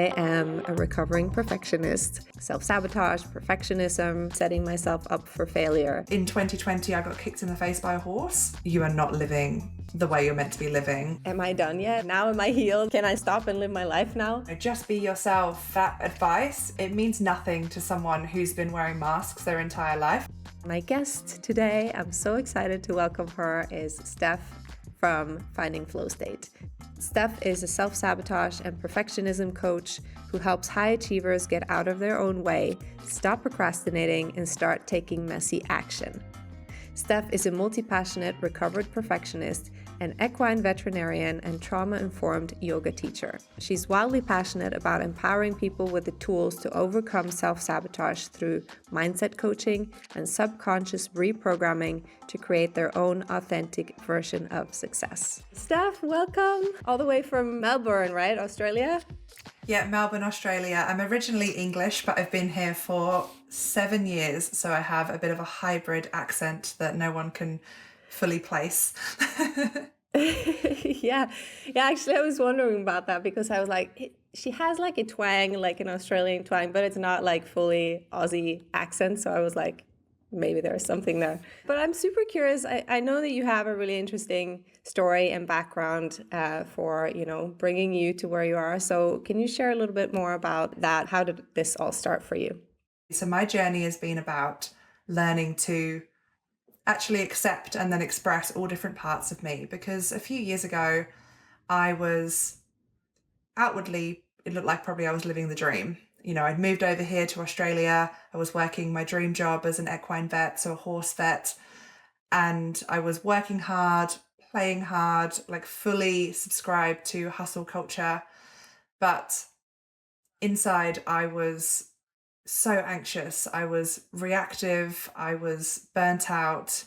I am a recovering perfectionist. Self-sabotage, perfectionism, setting myself up for failure. In 2020, I got kicked in the face by a horse. You are not living the way you're meant to be living. Am I done yet? Now am I healed? Can I stop and live my life now? Just be yourself. That advice, it means nothing to someone who's been wearing masks their entire life. My guest today, I'm so excited to welcome her, is Steph from Finding Flow State. Steph is a self-sabotage and perfectionism coach who helps high achievers get out of their own way, stop procrastinating, and start taking messy action. Steph is a multi-passionate, recovered perfectionist, an equine veterinarian, and trauma-informed yoga teacher. She's wildly passionate about empowering people with the tools to overcome self-sabotage through mindset coaching and subconscious reprogramming to create their own authentic version of success. Steph, welcome all the way from Melbourne, right? Australia? Yeah, Melbourne, Australia. I'm originally English, but I've been here for 7 years, so I have a bit of a hybrid accent that no one can fully place. Yeah, actually I was wondering about that because I was like, she has like a twang, like an Australian twang, but it's not like fully Aussie accent, so I was like, maybe there's something there. But I'm super curious. I know that you have a really interesting story and background for, bringing you to where you are. So can you share a little bit more about that? How did this all start for you? So my journey has been about learning to actually accept and then express all different parts of me, because a few years ago I was outwardly, it looked like probably I was living the dream. I'd moved over here to Australia. I was working my dream job as an equine vet, so a horse vet, and I was working hard, playing hard, like fully subscribed to hustle culture. But inside I was so anxious. I was reactive. I was burnt out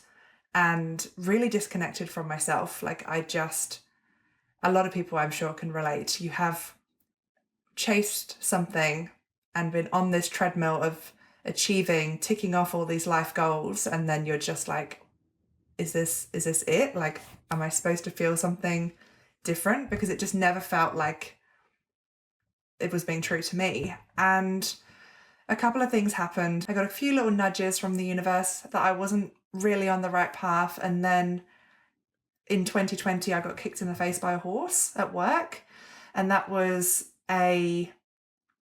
and really disconnected from myself. A lot of people I'm sure can relate. You have chased something and been on this treadmill of achieving, ticking off all these life goals, and then you're just like, is this it? Like, am I supposed to feel something different? Because it just never felt like it was being true to me. And a couple of things happened. I got a few little nudges from the universe that I wasn't really on the right path. And then in 2020, I got kicked in the face by a horse at work. And that was a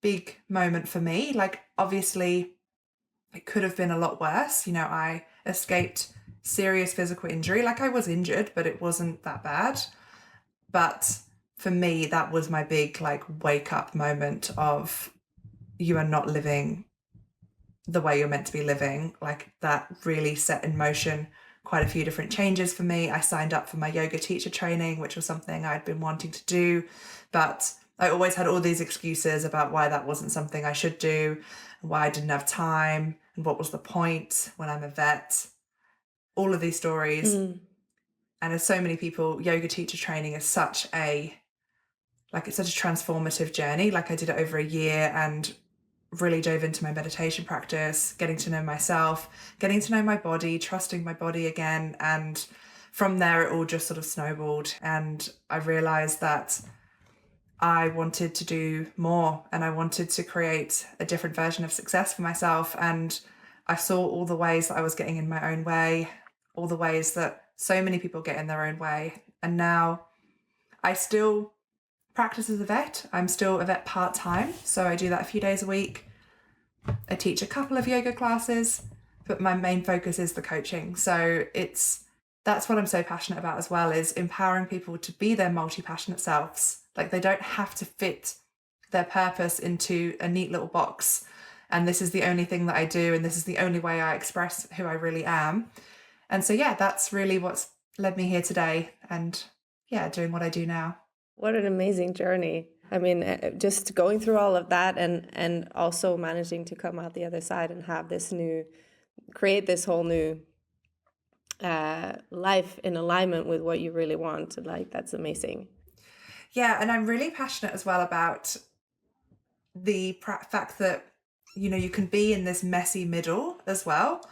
big moment for me. Like, obviously, it could have been a lot worse. I escaped serious physical injury. Like, I was injured, but it wasn't that bad. But for me, that was my big, wake up moment of, you are not living the way you're meant to be living. Like, that really set in motion quite a few different changes for me. I signed up for my yoga teacher training, which was something I'd been wanting to do, but I always had all these excuses about why that wasn't something I should do, and why I didn't have time, and what was the point when I'm a vet. All of these stories. And as so many people, yoga teacher training is such a transformative journey. Like, I did it over a year and really dove into my meditation practice, getting to know myself, getting to know my body, trusting my body again. And from there, it all just sort of snowballed. And I realized that I wanted to do more, and I wanted to create a different version of success for myself. And I saw all the ways that I was getting in my own way, all the ways that so many people get in their own way. And now I still practice as a vet. I'm still a vet part-time, so I do that a few days a week. I teach a couple of yoga classes, but my main focus is the coaching. So that's what I'm so passionate about as well, is empowering people to be their multi-passionate selves. Like, they don't have to fit their purpose into a neat little box. And this is the only thing that I do, and this is the only way I express who I really am. And so, yeah, that's really what's led me here today, and doing what I do now. What an amazing journey. I mean, just going through all of that and also managing to come out the other side and have create this whole new life in alignment with what you really want. Like, that's amazing. Yeah, and I'm really passionate as well about the fact that, you can be in this messy middle as well.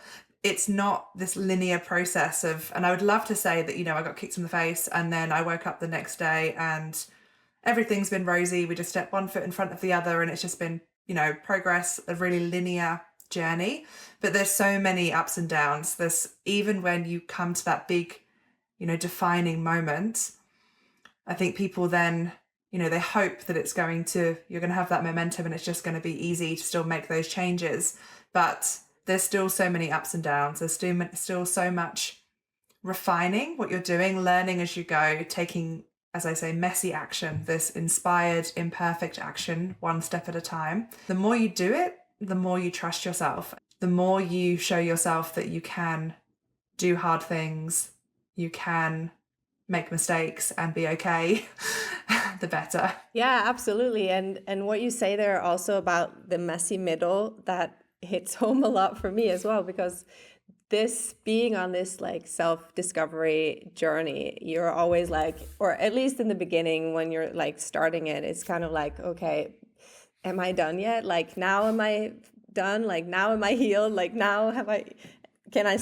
It's not this linear process and I would love to say that, I got kicked in the face and then I woke up the next day and everything's been rosy. We just step one foot in front of the other, and it's just been, progress, a really linear journey. But there's so many ups and downs. Even when you come to that big, defining moment, I think people then, they hope that you're going to have that momentum and it's just going to be easy to still make those changes. But there's still so many ups and downs. There's still so much refining what you're doing, learning as you go, taking, as I say, messy action, this inspired, imperfect action, one step at a time. The more you do it, the more you trust yourself, the more you show yourself that you can do hard things, you can make mistakes and be okay, the better. Yeah, absolutely. And what you say there also about the messy middle, that hits home a lot for me as well, because this being on this like self-discovery journey, you're always like, or at least in the beginning when you're like starting it, it's kind of like, okay, am I done yet? Like, now am I done? Like, now am I healed? Like, now can I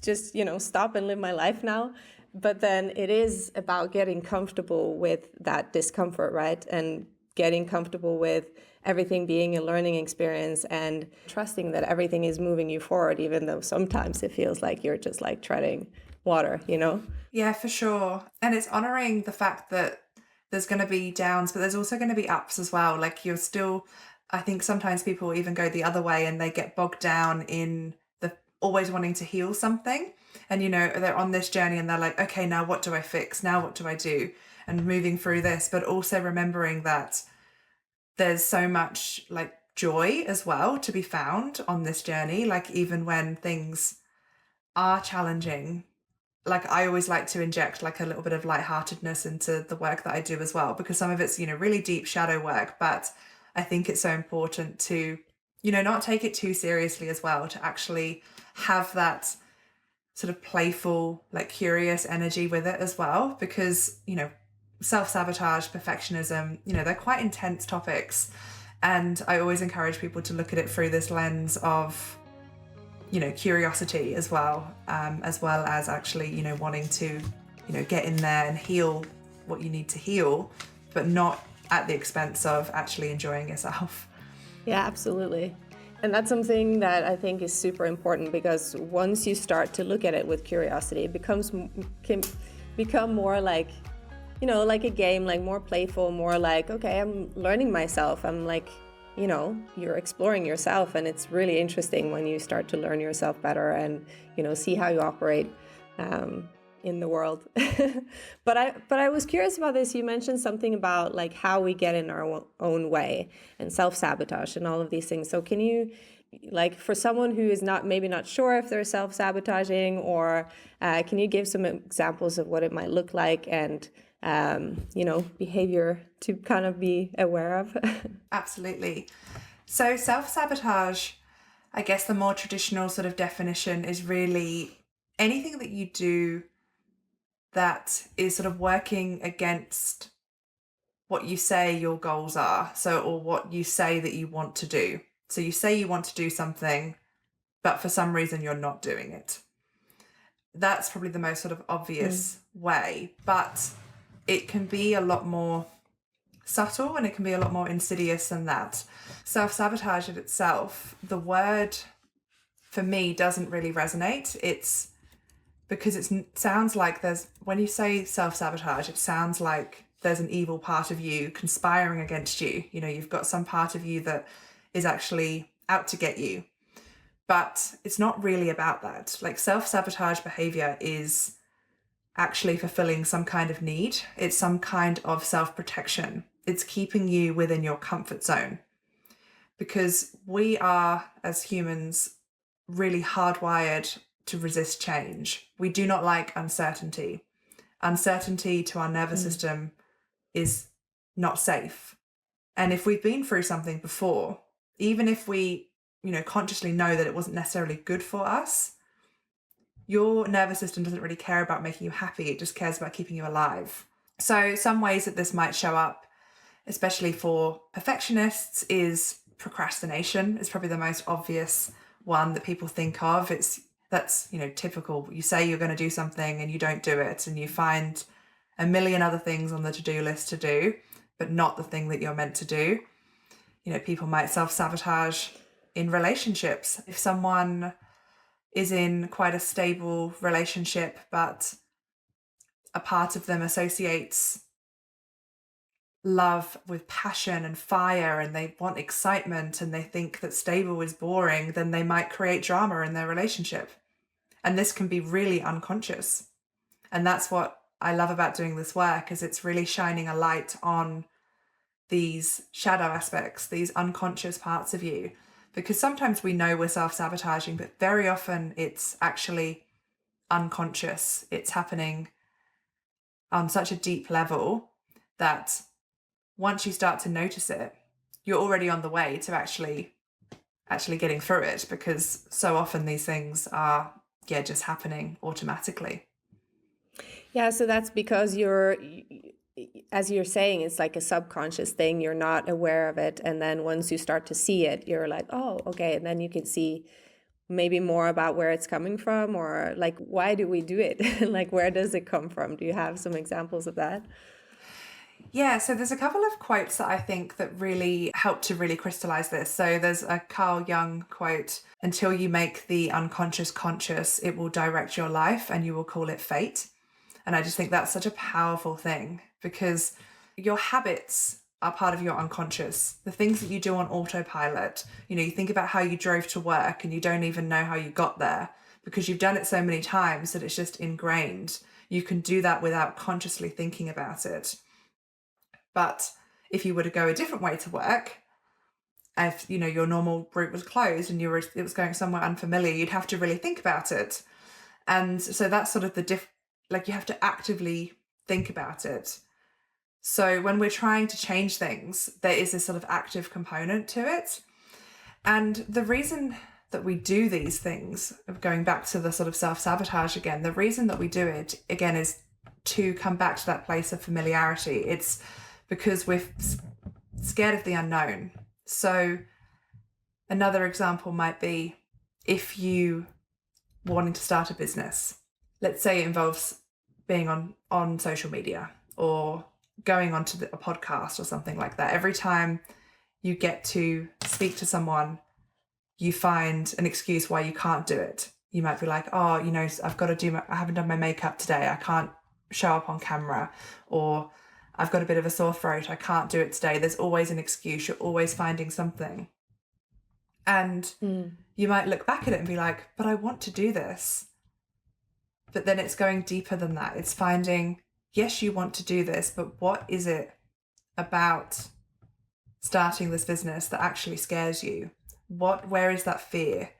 just, stop and live my life now? But then it is about getting comfortable with that discomfort, right? And getting comfortable with everything being a learning experience and trusting that everything is moving you forward, even though sometimes it feels like you're just like treading water, Yeah, for sure. And it's honoring the fact that there's going to be downs, but there's also going to be ups as well. Like, I think sometimes people even go the other way and they get bogged down in the always wanting to heal something. And, they're on this journey and they're like, okay, now what do I fix? Now what do I do? And moving through this, but also remembering that there's so much like joy as well to be found on this journey. Like, even when things are challenging, like, I always like to inject like a little bit of lightheartedness into the work that I do as well, because some of it's, really deep shadow work, but I think it's so important to, not take it too seriously as well, to actually have that sort of playful, like curious energy with it as well, because, self-sabotage, perfectionism, they're quite intense topics. And I always encourage people to look at it through this lens of, curiosity as well as actually, wanting to, get in there and heal what you need to heal, but not at the expense of actually enjoying yourself. Yeah, absolutely. And that's something that I think is super important, because once you start to look at it with curiosity, it can become more like, like a game, like more playful, more like, okay, I'm learning myself. I'm like, you're exploring yourself, and it's really interesting when you start to learn yourself better and, see how you operate in the world. But I was curious about this. You mentioned something about like how we get in our own way and self-sabotage and all of these things. So can you, like, for someone who is maybe not sure if they're self-sabotaging, or can you give some examples of what it might look like and behavior to kind of be aware of? Absolutely. So self-sabotage, I guess the more traditional sort of definition is really anything that you do that is sort of working against what you say your goals are. Or what you say that you want to do. So you say you want to do something, but for some reason you're not doing it. That's probably the most sort of obvious way, but it can be a lot more subtle and it can be a lot more insidious than that. Self-sabotage in itself, the word for me doesn't really resonate. It's because it sounds like when you say self-sabotage, it sounds like there's an evil part of you conspiring against you. You've got some part of you that is actually out to get you. But it's not really about that. Like, self-sabotage behavior is actually fulfilling some kind of need. It's some kind of self-protection. It's keeping you within your comfort zone. Because we are, as humans, really hardwired to resist change. We do not like uncertainty. Uncertainty to our nervous system is not safe. And if we've been through something before, even if we, consciously know that it wasn't necessarily good for us, your nervous system doesn't really care about making you happy. It just cares about keeping you alive. So some ways that this might show up, especially for perfectionists, is procrastination. Is probably the most obvious one that people think of. That's typical. You say you're going to do something and you don't do it, and you find a million other things on the to-do list to do, but not the thing that you're meant to do. You know, people might self-sabotage in relationships. If someone is in quite a stable relationship, but a part of them associates love with passion and fire, and they want excitement, and they think that stable is boring, then they might create drama in their relationship. And this can be really unconscious. And that's what I love about doing this work, is it's really shining a light on these shadow aspects, these unconscious parts of you. Because sometimes we know we're self-sabotaging, but very often it's actually unconscious. It's happening on such a deep level that once you start to notice it, you're already on the way to actually getting through it, because so often these things are just happening automatically. Yeah, so that's because as you're saying, it's like a subconscious thing. You're not aware of it. And then once you start to see it, you're like, oh, okay. And then you can see maybe more about where it's coming from, or like, why do we do it? Like, where does it come from? Do you have some examples of that? Yeah, so there's a couple of quotes that I think that really help to really crystallize this. So there's a Carl Jung quote: "Until you make the unconscious conscious, it will direct your life and you will call it fate." And I just think that's such a powerful thing, because your habits are part of your unconscious. The things that you do on autopilot, you know, you think about how you drove to work and you don't even know how you got there because you've done it so many times that it's just ingrained. You can do that without consciously thinking about it. But if you were to go a different way to work, if you know your normal route was closed and it was going somewhere unfamiliar, you'd have to really think about it. And so that's sort of like you have to actively think about it. So when we're trying to change things, there is this sort of active component to it. And the reason that we do these things, going back to the sort of self-sabotage again, the reason that we do it again is to come back to that place of familiarity. It's because we're scared of the unknown. So another example might be if you wanting to start a business. Let's say it involves being on social media or going onto a podcast or something like that. Every time you get to speak to someone, you find an excuse why you can't do it. You might be like, oh, you know, I haven't done my makeup today. I can't show up on camera, or I've got a bit of a sore throat. I can't do it today. There's always an excuse. You're always finding something. And you might look back at it and be like, but I want to do this. But then it's going deeper than that. It's finding, yes, you want to do this, but what is it about starting this business that actually scares you? Where is that fear?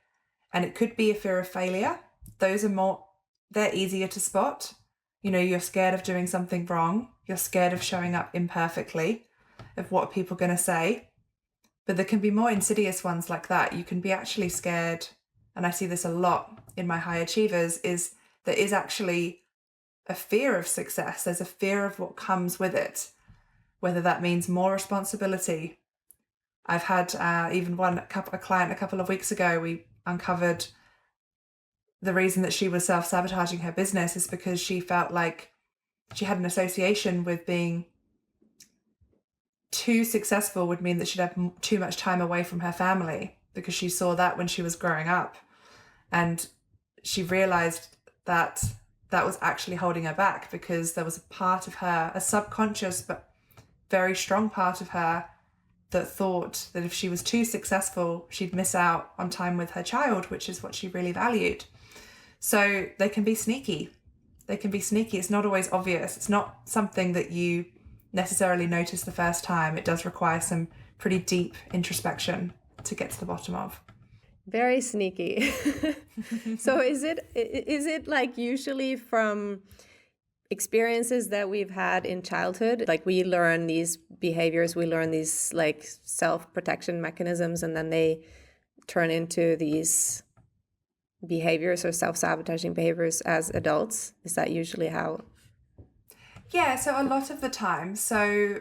And it could be a fear of failure. They're easier to spot. You know, you're scared of doing something wrong. You're scared of showing up imperfectly, of what are people going to say. But there can be more insidious ones like that. You can be actually scared, and I see this a lot in my high achievers, is there is actually a fear of success. There's a fear of what comes with it, whether that means more responsibility. I've had a client a couple of weeks ago, we uncovered the reason that she was self-sabotaging her business is because she felt like she had an association with being too successful would mean that she'd have too much time away from her family, because she saw that when she was growing up. And she realized that that was actually holding her back, because there was a part of her, a subconscious but very strong part of her, that thought that if she was too successful, she'd miss out on time with her child, which is what she really valued. So they can be sneaky. It's not always obvious. It's not something that you necessarily notice the first time. It does require some pretty deep introspection to get to the bottom of. Very sneaky. So is it like usually from experiences that we've had in childhood? Like we learn these behaviors, we learn these like self-protection mechanisms, and then they turn into these behaviors or self-sabotaging behaviors as adults? Is that usually how? Yeah, so a lot of the time. So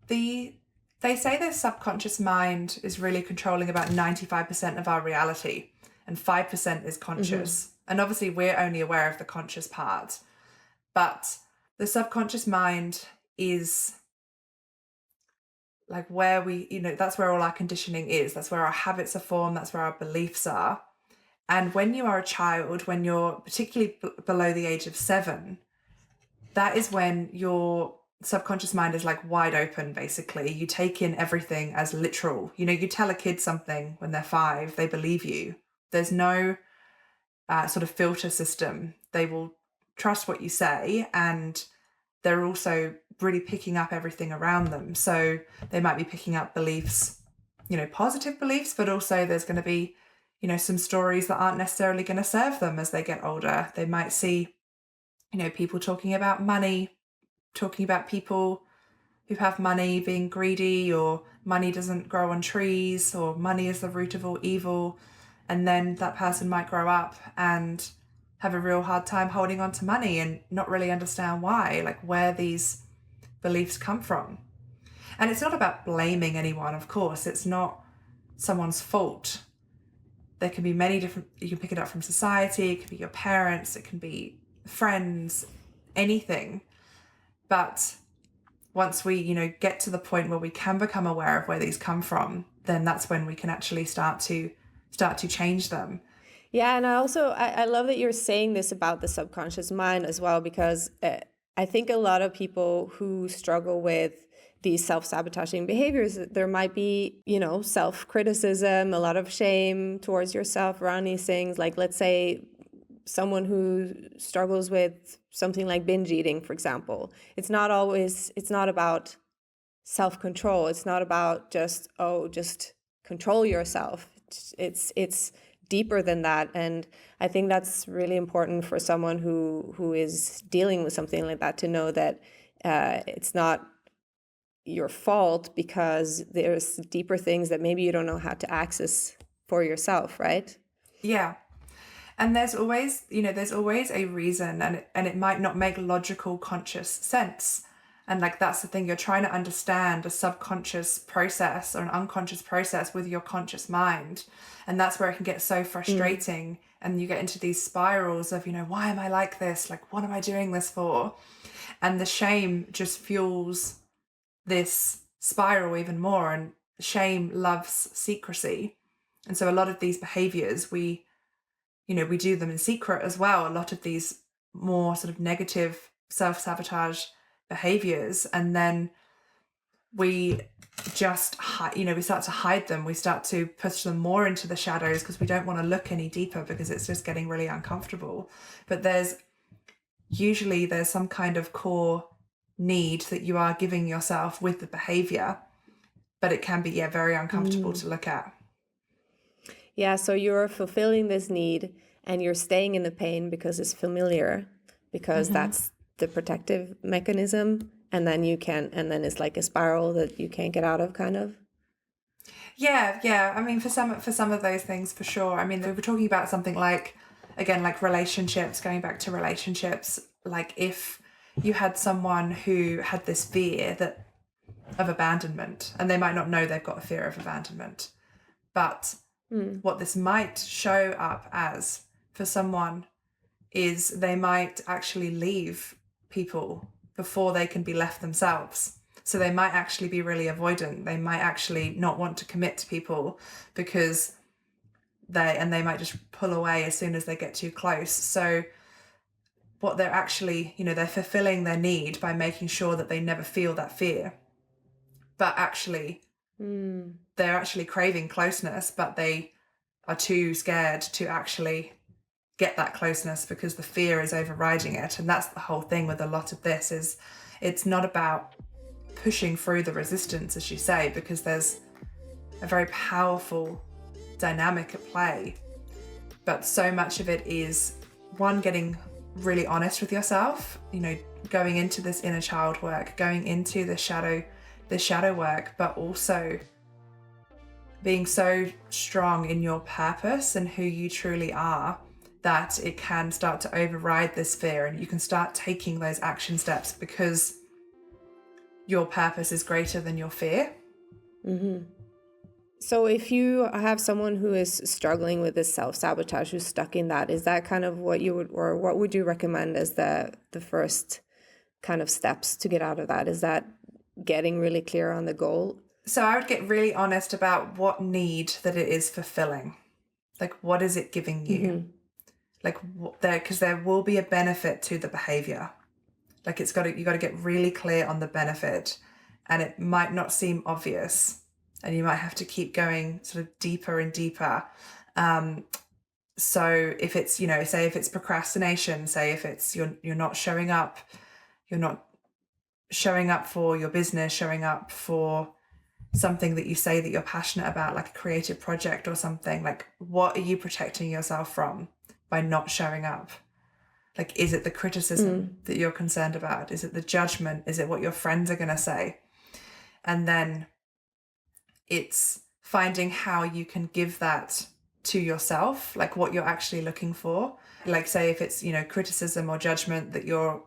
they say the subconscious mind is really controlling about 95% of our reality, and 5% is conscious. Mm-hmm. And obviously we're only aware of the conscious part. But the subconscious mind is like where we, that's where all our conditioning is. That's where our habits are formed. That's where our beliefs are. And when you are a child, when you're particularly below the age of 7, that is when your subconscious mind is like wide open, basically. You take in everything as literal. You tell a kid something when they're 5, they believe you. There's no sort of filter system. They will trust what you say, and they're also really picking up everything around them. So they might be picking up beliefs, positive beliefs, but also there's going to be, some stories that aren't necessarily going to serve them as they get older. They might see, people talking about money, talking about people who have money being greedy, or money doesn't grow on trees, or money is the root of all evil. And then that person might grow up and have a real hard time holding on to money and not really understand why, like where these beliefs come from. And it's not about blaming anyone, of course. It's not someone's fault. There can be many different, you can pick it up from society, it can be your parents, it can be friends, anything. But once we, get to the point where we can become aware of where these come from, then that's when we can actually start to change them. Yeah, and I love that you're saying this about the subconscious mind as well, because I think a lot of people who struggle with these self-sabotaging behaviors, there might be, self-criticism, a lot of shame towards yourself around these things. Like, let's say someone who struggles with something like binge eating, for example. It's not about self-control. It's not about just control yourself. It's deeper than that. And I think that's really important for someone who is dealing with something like that, to know that it's not your fault, because there's deeper things that maybe you don't know how to access for yourself, right? Yeah. And there's always a reason, and it might not make logical, conscious sense. And like, that's the thing, you're trying to understand a subconscious process or an unconscious process with your conscious mind. And that's where it can get so frustrating. And you get into these spirals of, why am I like this? Like, what am I doing this for? And the shame just fuels this spiral even more. And shame loves secrecy. And so a lot of these behaviors, we do them in secret as well. A lot of these more sort of negative self-sabotage behaviors, and then we just we start to hide them. We start to push them more into the shadows because we don't want to look any deeper, because it's just getting really uncomfortable. But there's some kind of core need that you are giving yourself with the behavior, but it can be very uncomfortable to look at. Yeah, so you're fulfilling this need and you're staying in the pain because it's familiar, because that's the protective mechanism. And then it's like a spiral that you can't get out of, kind of. Yeah. I mean, for some of those things, for sure. I mean, we were talking about something like, again, like relationships, going back to relationships. Like, if you had someone who had this fear of abandonment, and they might not know they've got a fear of abandonment, but what this might show up as for someone is they might actually leave people before they can be left themselves. So they might actually be really avoidant. They might actually not want to commit to people because they might just pull away as soon as they get too close. So what they're actually, they're fulfilling their need by making sure that they never feel that fear. But actually, they're actually craving closeness, but they are too scared to actually get that closeness because the fear is overriding it. And that's the whole thing with a lot of this, is it's not about pushing through the resistance, as you say, because there's a very powerful dynamic at play. But so much of it is, one, getting really honest with yourself, going into this inner child work, going into the shadow work, but also being so strong in your purpose and who you truly are, that it can start to override this fear, and you can start taking those action steps because your purpose is greater than your fear. So if you have someone who is struggling with this self-sabotage, who's stuck in that, is that kind of what would you recommend as the first kind of steps to get out of that? Is that getting really clear on the goal? So I would get really honest about what need that it is fulfilling. Like, what is it giving you? Mm-hmm. Like, because there will be a benefit to the behavior. Like, you got to get really clear on the benefit, and it might not seem obvious, and you might have to keep going sort of deeper and deeper. So if it's, say if it's procrastination, say if it's you're not showing up, you're not showing up for your business, showing up for something that you say that you're passionate about, like a creative project or something, like what are you protecting yourself from by not showing up? Like, is it the criticism that you're concerned about? Is it the judgment? Is it what your friends are going to say? And then it's finding how you can give that to yourself, like what you're actually looking for. Like, say if it's, criticism or judgment that you're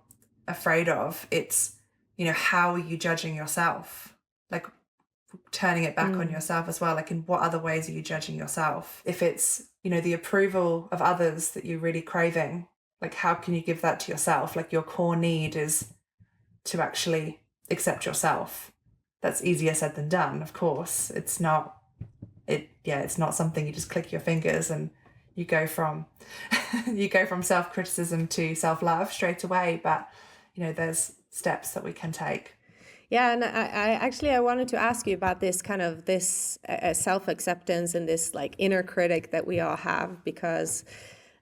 afraid of, it's, how are you judging yourself? Like, turning it back on yourself as well. Like, in what other ways are you judging yourself? If it's, the approval of others that you're really craving, like, how can you give that to yourself? Like, your core need is to actually accept yourself. That's easier said than done, of course. It's not something you just click your fingers and you go from self-criticism to self-love straight away. But there's steps that we can take. Yeah, and I wanted to ask you about this kind of this self-acceptance and this like inner critic that we all have, because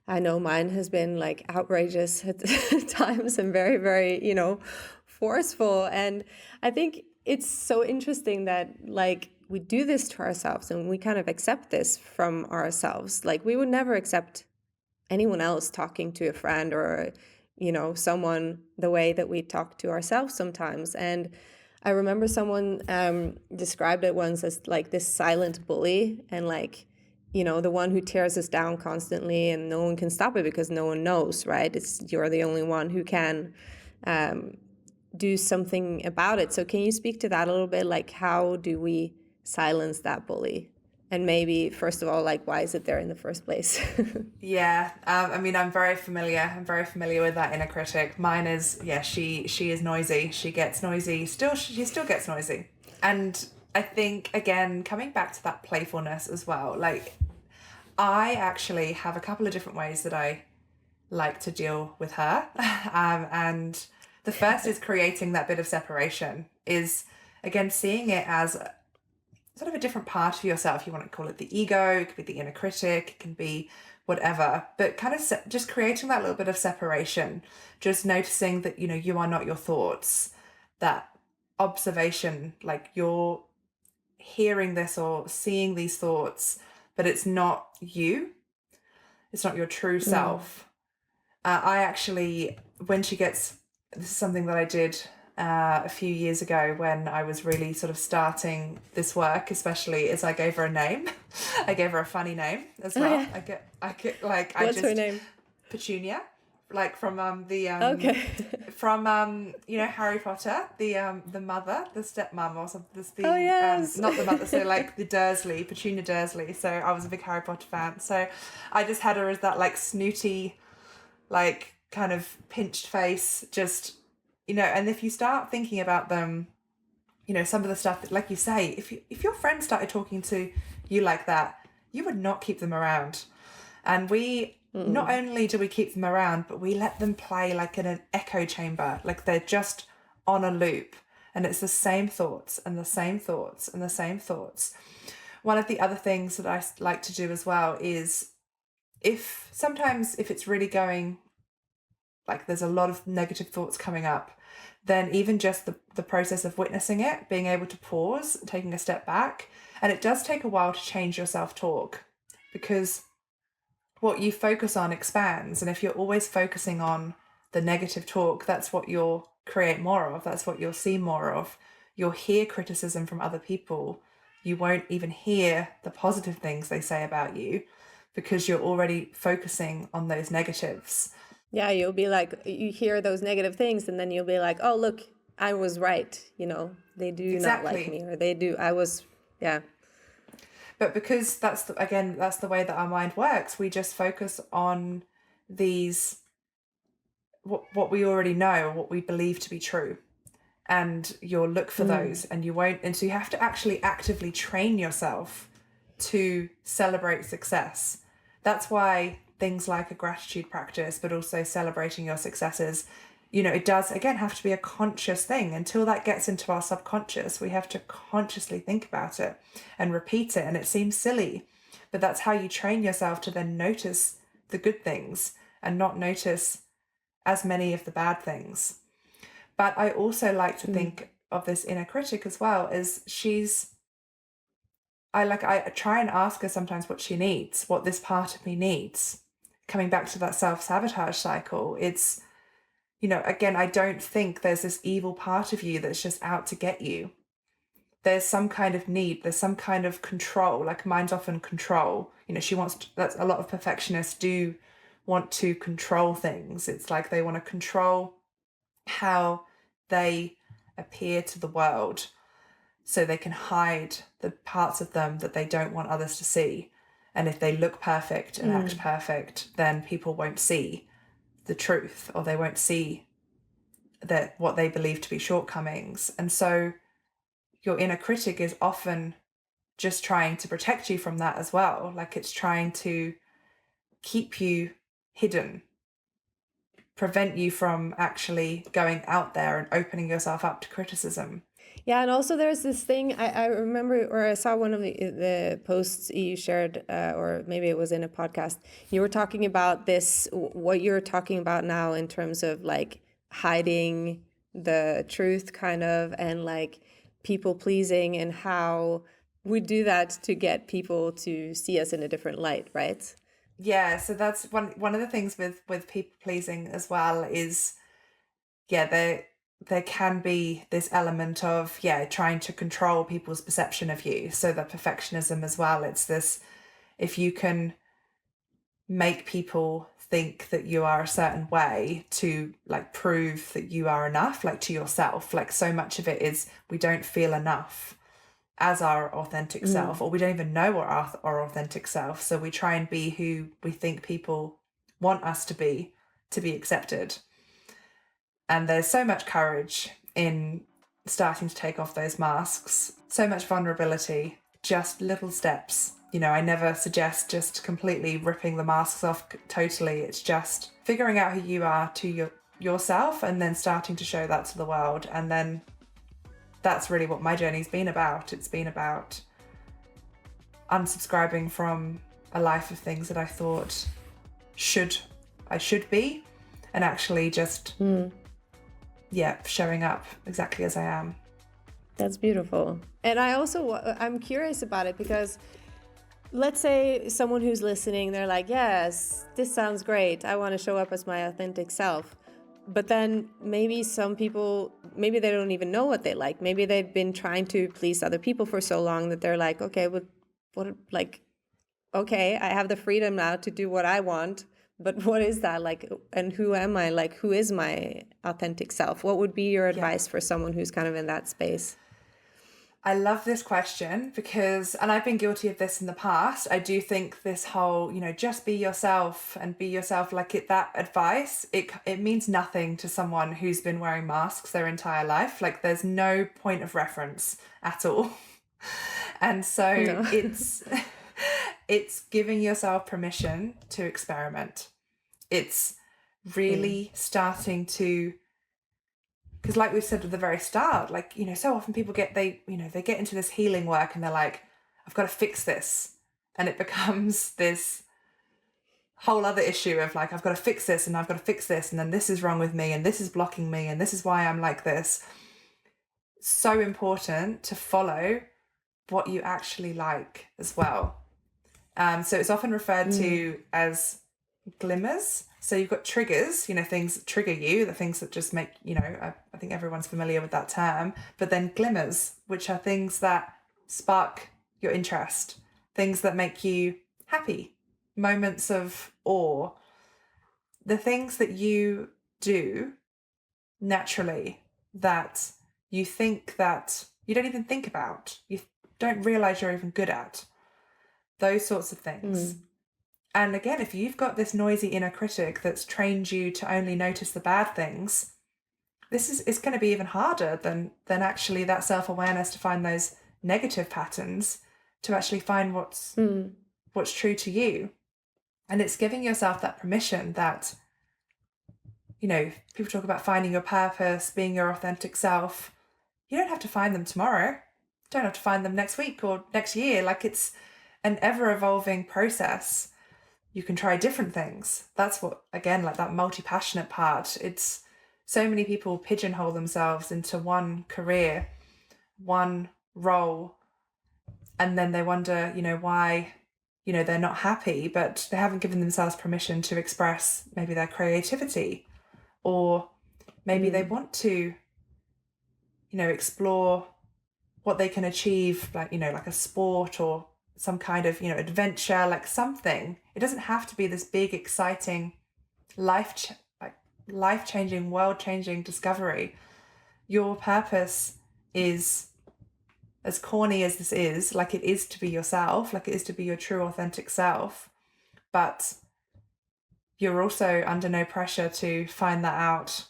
I know mine has been like outrageous at times and very, very, forceful. And I think it's so interesting that like we do this to ourselves and we kind of accept this from ourselves. Like we would never accept anyone else talking to a friend or, someone the way that we talk to ourselves sometimes. And I remember someone described it once as like this silent bully, and like, the one who tears us down constantly and no one can stop it because no one knows, right? You're the only one who can do something about it. So can you speak to that a little bit? Like, how do we silence that bully? And maybe, first of all, like, why is it there in the first place? Yeah, I mean, I'm very familiar. I'm very familiar with that inner critic. Mine is, she is noisy. She gets noisy. She still gets noisy. And I think, again, coming back to that playfulness as well, like, I actually have a couple of different ways that I like to deal with her. And the first is creating that bit of separation, is, again, seeing it as sort of a different part of yourself. You want to call it the ego, it could be the inner critic, it can be whatever, but kind of just creating that little bit of separation, just noticing that, you are not your thoughts, that observation, like you're hearing this or seeing these thoughts, but it's not you, it's not your true self. I actually, when she gets, this is something that I did a few years ago when I was really sort of starting this work, especially, as I gave her a name. I gave her a funny name as well. What's her name? Petunia, like from Okay. from Harry Potter, the mother, the stepmom, or something. Oh, yes. Not the mother, so like the Dursley, Petunia Dursley. So I was a big Harry Potter fan. So I just had her as that like snooty, like kind of pinched face, just, and if you start thinking about them, some of the stuff that, like you say, if your friend started talking to you like that, you would not keep them around. And we, not only do we keep them around, but we let them play like in an echo chamber, like they're just on a loop, and it's the same thoughts and the same thoughts and the same thoughts. One of the other things that I like to do as well is, if it's really going, like there's a lot of negative thoughts coming up, then even just the process of witnessing it, being able to pause, taking a step back. And it does take a while to change your self-talk, because what you focus on expands. And if you're always focusing on the negative talk, that's what you'll create more of. That's what you'll see more of. You'll hear criticism from other people. You won't even hear the positive things they say about you, because you're already focusing on those negatives. Yeah, you'll be like, you hear those negative things, and then you'll be like, oh, look, I was right. They do not like me, or they do. Yeah. But because that's the way that our mind works, we just focus on these, what we already know, what we believe to be true. and you'll look for those and you won't. And so you have to actually actively train yourself to celebrate success. That's why things like a gratitude practice, but also celebrating your successes, it does, again, have to be a conscious thing. Until that gets into our subconscious, we have to consciously think about it and repeat it. And it seems silly, but that's how you train yourself to then notice the good things and not notice as many of the bad things. But I also like to think of this inner critic as well, as I try and ask her sometimes what she needs, what this part of me needs. Coming back to that self-sabotage cycle, it's, again, I don't think there's this evil part of you that's just out to get you. There's some kind of need, there's some kind of control, like mine's often control. That's a lot of perfectionists do want to control things. It's like they want to control how they appear to the world so they can hide the parts of them that they don't want others to see. And if they look perfect and act perfect, then people won't see the truth, or they won't see that what they believe to be shortcomings. And so your inner critic is often just trying to protect you from that as well. Like it's trying to keep you hidden, prevent you from actually going out there and opening yourself up to criticism. Yeah, and also there's this thing I remember, or I saw one of the posts you shared, or maybe it was in a podcast. You were talking about this, what you're talking about now in terms of like hiding the truth, kind of, and like people pleasing, and how we do that to get people to see us in a different light, right? Yeah, so that's one of the things with people pleasing as well is, yeah, there can be this element of, trying to control people's perception of you. So the perfectionism as well, it's this, if you can make people think that you are a certain way to like prove that you are enough, like to yourself, like so much of it is we don't feel enough as our authentic self, or we don't even know our authentic self. So we try and be who we think people want us to be accepted. And there's so much courage in starting to take off those masks, so much vulnerability, just little steps. I never suggest just completely ripping the masks off totally. It's just figuring out who you are to yourself and then starting to show that to the world. And then that's really what my journey's been about. It's been about unsubscribing from a life of things that I thought I should be, and actually just showing up exactly as I am. That's beautiful. And I'm curious about it, because let's say someone who's listening, they're like, yes, this sounds great, I want to show up as my authentic self. But then maybe some people, maybe they don't even know what they like. Maybe they've been trying to please other people for so long that they're like, okay, okay, I have the freedom now to do what I want, but what is that like? And who am I? Like, who is my authentic self? What would be your advice for someone who's kind of in that space? I love this question because, and I've been guilty of this in the past, I do think this whole, just be yourself and be yourself, that advice, it means nothing to someone who's been wearing masks their entire life. Like there's no point of reference at all. And so it's giving yourself permission to experiment. It's really starting to, because like we said at the very start, so often people they get into this healing work and they're like, I've got to fix this. And it becomes this whole other issue of like, I've got to fix this and I've got to fix this. And then this is wrong with me and this is blocking me and this is why I'm like this. So important to follow what you actually like as well. So it's often referred to as glimmers. So you've got triggers, things that trigger you, the things that just make, I think everyone's familiar with that term, but then glimmers, which are things that spark your interest, things that make you happy, moments of awe, the things that you do naturally that you think that you don't even think about, you don't realize you're even good at, those sorts of things. And again, if you've got this noisy inner critic that's trained you to only notice the bad things, it's going to be even harder than actually that self-awareness to find those negative patterns, to actually find what's true to you. And it's giving yourself that permission that, people talk about finding your purpose, being your authentic self. You don't have to find them tomorrow. You don't have to find them next week or next year. Like, it's an ever-evolving process. You can try different things. That's what, again, like that multi-passionate part. It's so many people pigeonhole themselves into one career, one role, and then they wonder, why, they're not happy, but they haven't given themselves permission to express maybe their creativity, or maybe they want to, explore what they can achieve, like, like a sport or some kind of, adventure, like something. It doesn't have to be this big, exciting, life-changing, world-changing discovery. Your purpose is, as corny as this is, like, it is to be yourself, like it is to be your true, authentic self. But you're also under no pressure to find that out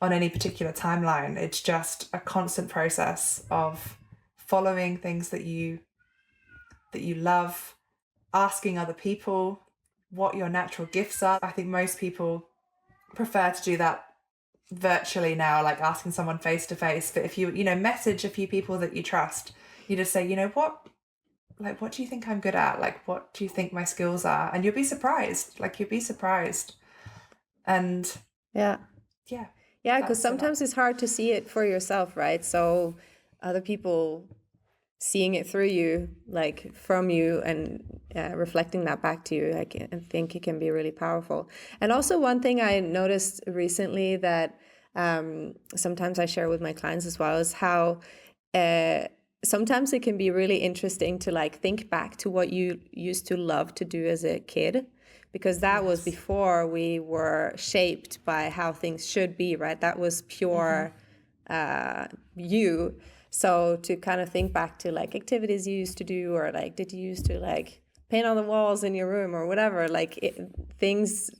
on any particular timeline. It's just a constant process of following things that you love, asking other people what your natural gifts are. I think most people prefer to do that virtually now, like asking someone face to face. But if you message a few people that you trust, you just say, what do you think I'm good at? Like, what do you think my skills are? And you'll be surprised. And Yeah, because sometimes it's hard to see it for yourself, right? So other people seeing it through you, like from you, and reflecting that back to you, I think it can be really powerful. And also, one thing I noticed recently that sometimes I share with my clients as well is how sometimes it can be really interesting to like think back to what you used to love to do as a kid, because that was before we were shaped by how things should be, right? That was pure you. So to kind of think back to like activities you used to do, or like, did you used to like paint on the walls in your room or whatever, like things,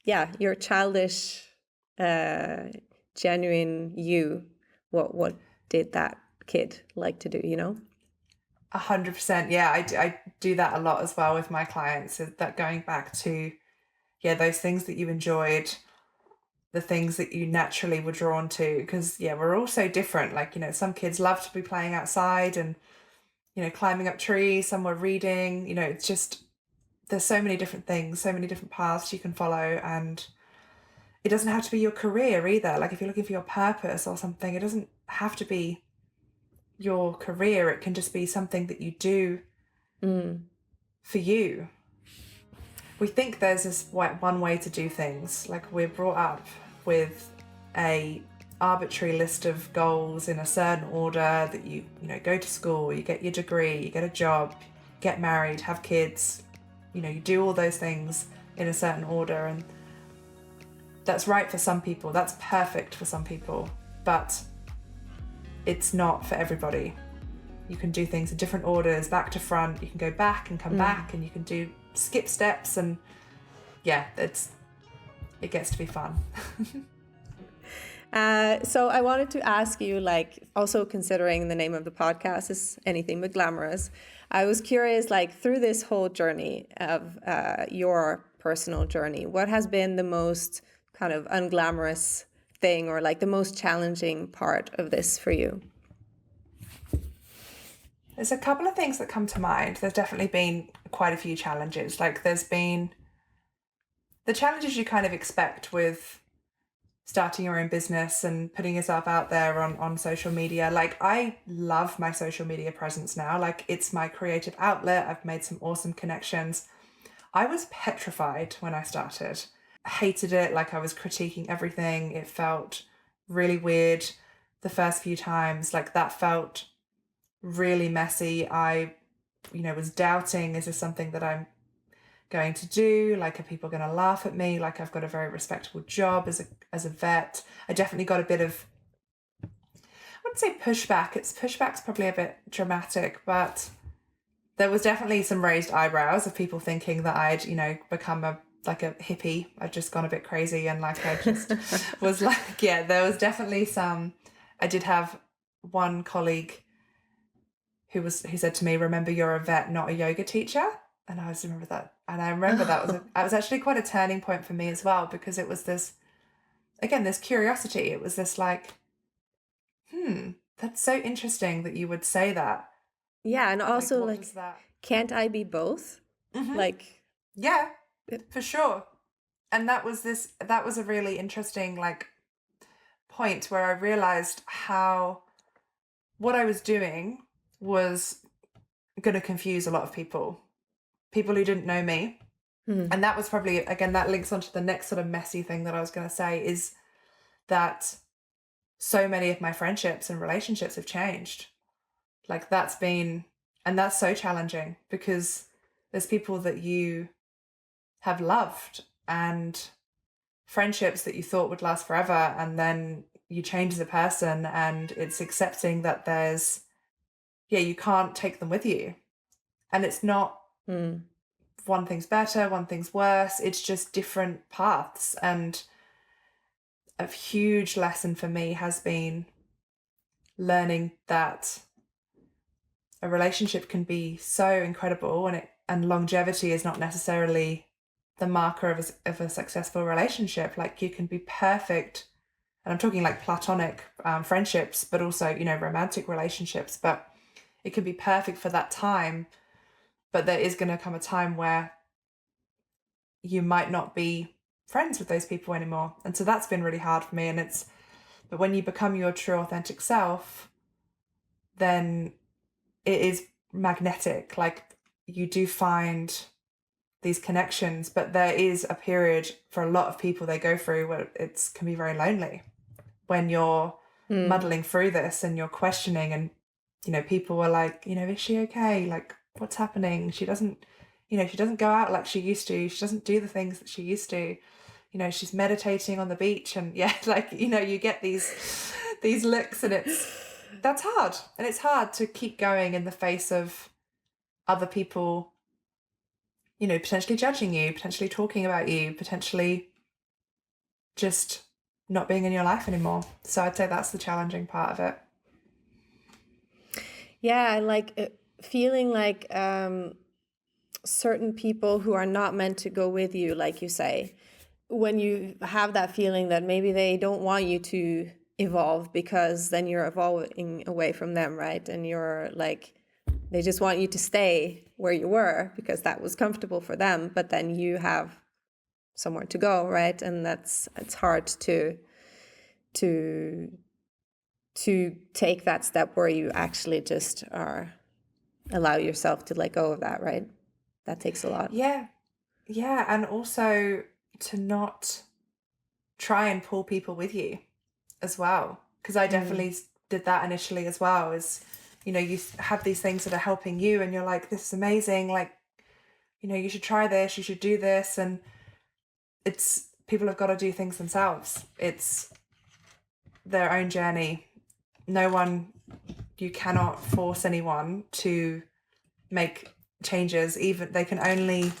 your childish, genuine you, what did that kid like to do, 100%. Yeah, I do that a lot as well with my clients, is that going back to, those things that you enjoyed, the things that you naturally were drawn to, because we're all so different. Like, some kids love to be playing outside and, climbing up trees, some were reading, it's just, there's so many different things, so many different paths you can follow. And it doesn't have to be your career either. Like, if you're looking for your purpose or something, it doesn't have to be your career. It can just be something that you do for you. We think there's this one way to do things. Like, we're brought up with a arbitrary list of goals in a certain order, that you go to school, you get your degree, you get a job, get married, have kids, you do all those things in a certain order. And that's right for some people, that's perfect for some people, but it's not for everybody. You can do things in different orders, back to front, you can go back and come back, and you can do skip steps, and it gets to be fun. So I wanted to ask you, like, also considering the name of the podcast is Anything But Glamorous, I was curious, like, through this whole journey of your personal journey, what has been the most kind of unglamorous thing, or like the most challenging part of this for you? There's a couple of things that come to mind. There's definitely been quite a few challenges. Like, there's been the challenges you kind of expect with starting your own business and putting yourself out there on social media. Like, I love my social media presence now. Like, it's my creative outlet. I've made some awesome connections. I was petrified when I started. I hated it. Like, I was critiquing everything. It felt really weird the first few times. Like, that felt really messy. I, was doubting, is this something that I'm going to do? Like, are people going to laugh at me? Like, I've got a very respectable job as a vet. I definitely got a bit of, I wouldn't say pushback. Pushback's probably a bit dramatic, but there was definitely some raised eyebrows of people thinking that I'd, become a like a hippie. I'd just gone a bit crazy, and like I just was like, yeah, there was definitely some. I did have one colleague who said to me, "Remember, you're a vet, not a yoga teacher." And I always remember that. And I remember that was actually quite a turning point for me as well, because it was this, again, this curiosity. It was this like, that's so interesting that you would say that. Yeah, and Like, also what like, does that? can't I be both? Like, Yeah, for sure. And that was a really interesting like point where I realized how what I was doing was going to confuse a lot of people who didn't know me. And that was probably, again, that links onto the next sort of messy thing that I was going to say, is that so many of my friendships and relationships have changed. Like that's so challenging, because there's people that you have loved and friendships that you thought would last forever, and then you change as a person, and it's accepting that you can't take them with you. And it's not one thing's better, one thing's worse. It's just different paths. And a huge lesson for me has been learning that a relationship can be so incredible, and longevity is not necessarily the marker of a successful relationship. Like, you can be perfect, and I'm talking like platonic friendships, but also, romantic relationships, but it can be perfect for that time, but there is going to come a time where you might not be friends with those people anymore. And so that's been really hard for me. But when you become your true authentic self, then it is magnetic. Like, you do find these connections, but there is a period for a lot of people they go through where it can be very lonely when you're muddling through this and you're questioning, and people are like, is she okay? Like, what's happening? She doesn't go out like she used to. She doesn't do the things that she used to. She's meditating on the beach, and like, you get these looks, and that's hard. And it's hard to keep going in the face of other people, potentially judging you, potentially talking about you, potentially just not being in your life anymore. So I'd say that's the challenging part of it. yeah, and like feeling like certain people who are not meant to go with you, like you say, when you have that feeling that maybe they don't want you to evolve, because then you're evolving away from them, right? And you're like, they just want you to stay where you were because that was comfortable for them, but then you have somewhere to go, right? And it's hard to take that step where you actually just allow yourself to let go of that, right? That takes a lot. Yeah. And also to not try and pull people with you as well. Because I definitely did that initially as well. You have these things that are helping you, and you're like, this is amazing. Like, you should try this, you should do this. And people have got to do things themselves. It's their own journey. You cannot force anyone to make changes. Even they can only,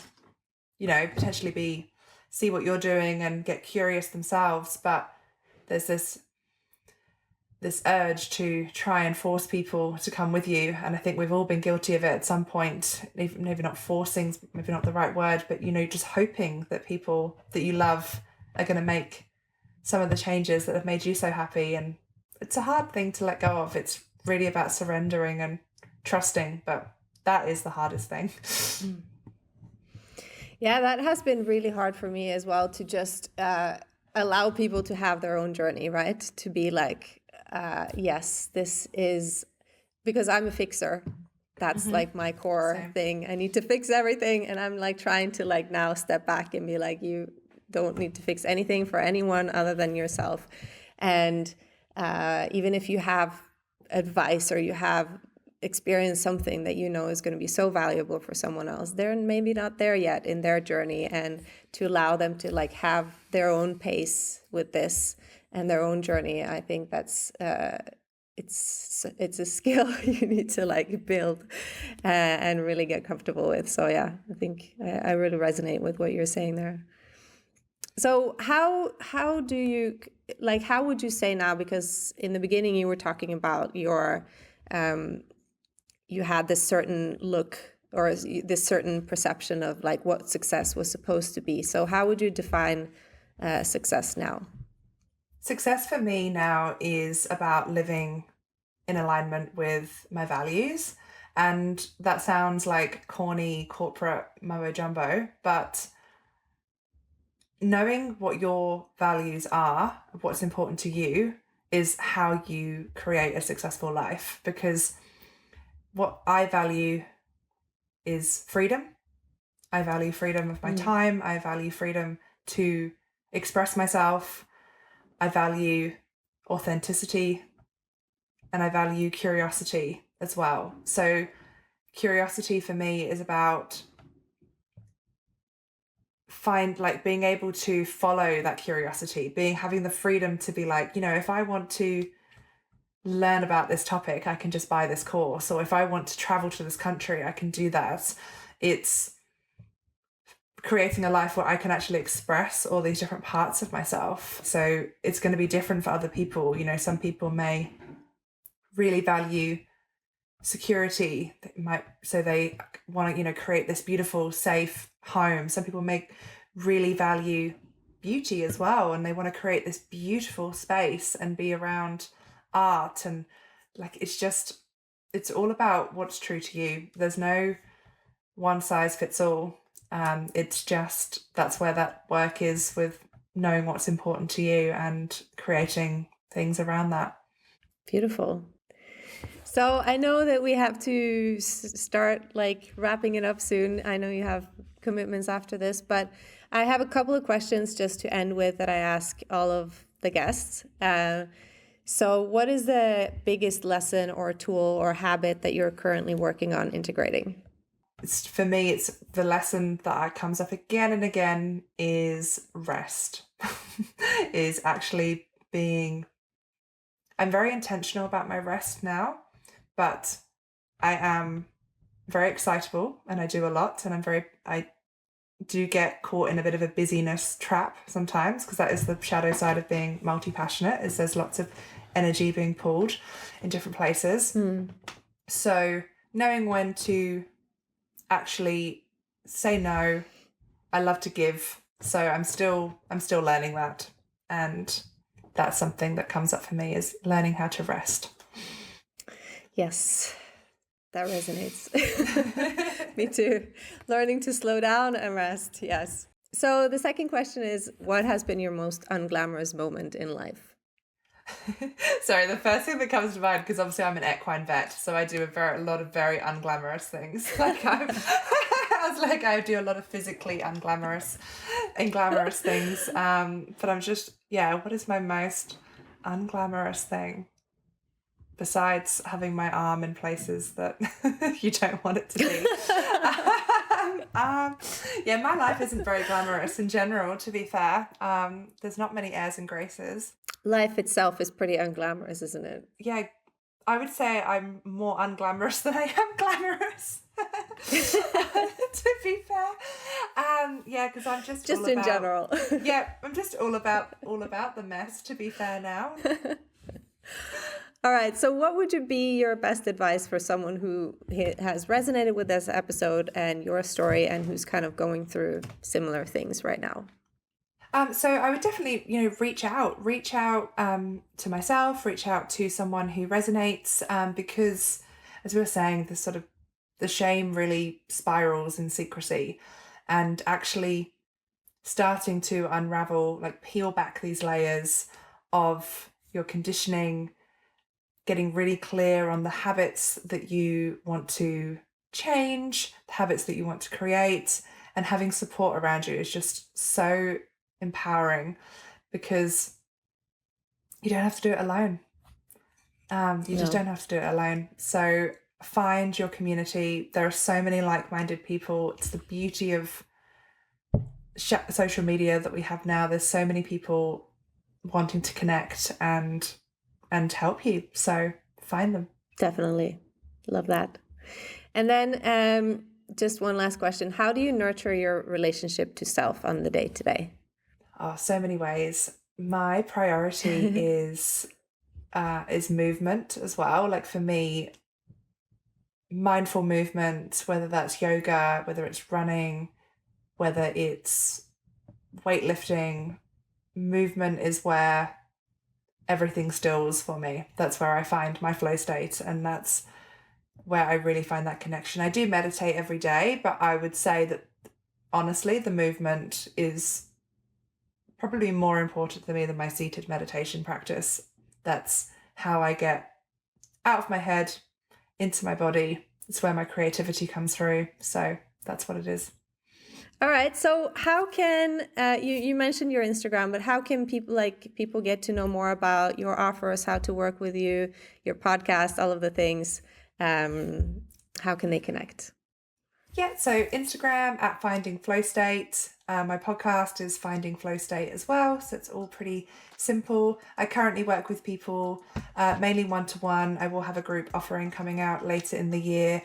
potentially see what you're doing and get curious themselves. But there's this urge to try and force people to come with you. And I think we've all been guilty of it at some point. Maybe not forcing, maybe not the right word, but, just hoping that people that you love are going to make some of the changes that have made you so happy. And it's a hard thing to let go of. It's really about surrendering and trusting, but that is the hardest thing. Yeah, that has been really hard for me as well, to just allow people to have their own journey, right? To be like, yes, this is, because I'm a fixer. That's like my core thing. I need to fix everything. And I'm like trying to like now step back and be like, you don't need to fix anything for anyone other than yourself. And even if you have advice or you have experienced something that is going to be so valuable for someone else, they're maybe not there yet in their journey, and to allow them to like have their own pace with this and their own journey, I think that's it's a skill you need to like build and really get comfortable with. So yeah, I think I really resonate with what you're saying there. So how do you like, how would you say now, because in the beginning you were talking about your you had this certain look or this certain perception of like what success was supposed to be. So how would you define success now? Success for me now is about living in alignment with my values. And that sounds like corny corporate mumbo jumbo, but knowing what your values are, what's important to you, is how you create a successful life. Because what I value is freedom. I value freedom of my time. I value freedom to express myself. I value authenticity, and I value curiosity as well. So curiosity for me is about being able to follow that curiosity, having the freedom to be like, if I want to learn about this topic, I can just buy this course, or if I want to travel to this country, I can do that. It's creating a life where I can actually express all these different parts of myself. So it's going to be different for other people. Some people may really value security. They want to, create this beautiful, safe home. Some people may really value beauty as well, and they want to create this beautiful space and be around art, and it's all about what's true to you. There's no one size fits all. It's just, that's where that work is, with knowing what's important to you and creating things around that. Beautiful. So I know that we have to start like wrapping it up soon. I know you have commitments after this, but I have a couple of questions just to end with that I ask all of the guests. So what is the biggest lesson or tool or habit that you're currently working on integrating? For me, it's the lesson that comes up again and again is rest. Is actually I'm very intentional about my rest now, but I am very excitable and I do a lot, and I do get caught in a bit of a busyness trap sometimes, because that is the shadow side of being multi-passionate, is there's lots of energy being pulled in different places. So knowing when to actually say no. I love to give, so I'm still learning that, and that's something that comes up for me, is learning how to rest. Yes, that resonates. Me too. Learning to slow down and rest. Yes. So the second question is, what has been your most unglamorous moment in life? Sorry, the first thing that comes to mind, because obviously I'm an equine vet, so I do a lot of very unglamorous things. Like I do a lot of physically unglamorous things. But I'm just, what is my most unglamorous thing? Besides having my arm in places that you don't want it to be. My life isn't very glamorous in general, to be fair. There's not many airs and graces. Life itself is pretty unglamorous, isn't it? Yeah, I would say I'm more unglamorous than I am glamorous. To be fair. Because I'm just all in about, general. I'm just all about the mess, to be fair now. All right. So what would be your best advice for someone who has resonated with this episode and your story, and who's kind of going through similar things right now? So I would definitely, reach out to myself, reach out to someone who resonates, because as we were saying, the shame really spirals in secrecy, and actually starting to unravel, like peel back these layers of your conditioning, getting really clear on the habits that you want to change, the habits that you want to create, and having support around you is just so empowering, because you don't have to do it alone. You just don't have to do it alone. So find your community. There are so many like-minded people. It's the beauty of social media that we have now. There's so many people wanting to connect and help you. So find them. Definitely. Love that. And then just one last question. How do you nurture your relationship to self on the day-to-day? Oh, so many ways. My priority is movement as well. Like for me, mindful movement, whether that's yoga, whether it's running, whether it's weightlifting, movement is where everything stills for me. That's where I find my flow state, and that's where I really find that connection. I do meditate every day, but I would say that honestly, the movement is probably more important to me than my seated meditation practice. That's how I get out of my head, into my body. It's where my creativity comes through. So that's what it is. All right. So how can you mentioned your Instagram, but how can people get to know more about your offers, how to work with you, your podcast, all of the things? How can they connect? Yeah, so Instagram at Finding Flow State. My podcast is Finding Flow State as well, so it's all pretty simple. I currently work with people, mainly one-to-one. I will have a group offering coming out later in the year.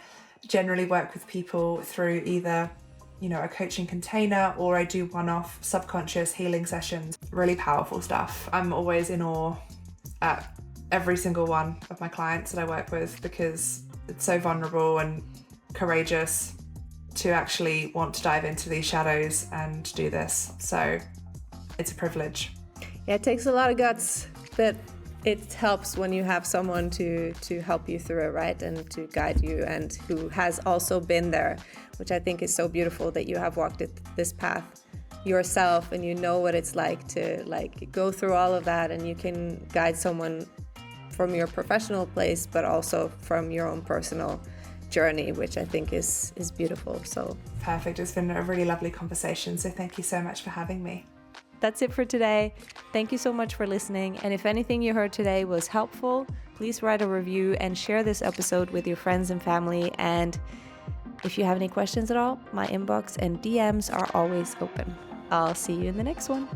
Generally work with people through either, a coaching container, or I do one-off subconscious healing sessions. Really powerful stuff. I'm always in awe at every single one of my clients that I work with, because it's so vulnerable and courageous to actually want to dive into these shadows and do this. So it's a privilege. Yeah, it takes a lot of guts, but it helps when you have someone to help you through it, right? And to guide you, and who has also been there, which I think is so beautiful, that you have walked this path yourself, and you know what it's like to go through all of that, and you can guide someone from your professional place, but also from your own personal journey, which I think is beautiful. So perfect. It's been a really lovely conversation. So thank you so much for having me. That's it for today. Thank you so much for listening. And if anything you heard today was helpful, please write a review and share this episode with your friends and family. And if you have any questions at all, my inbox and DMs are always open. I'll see you in the next one.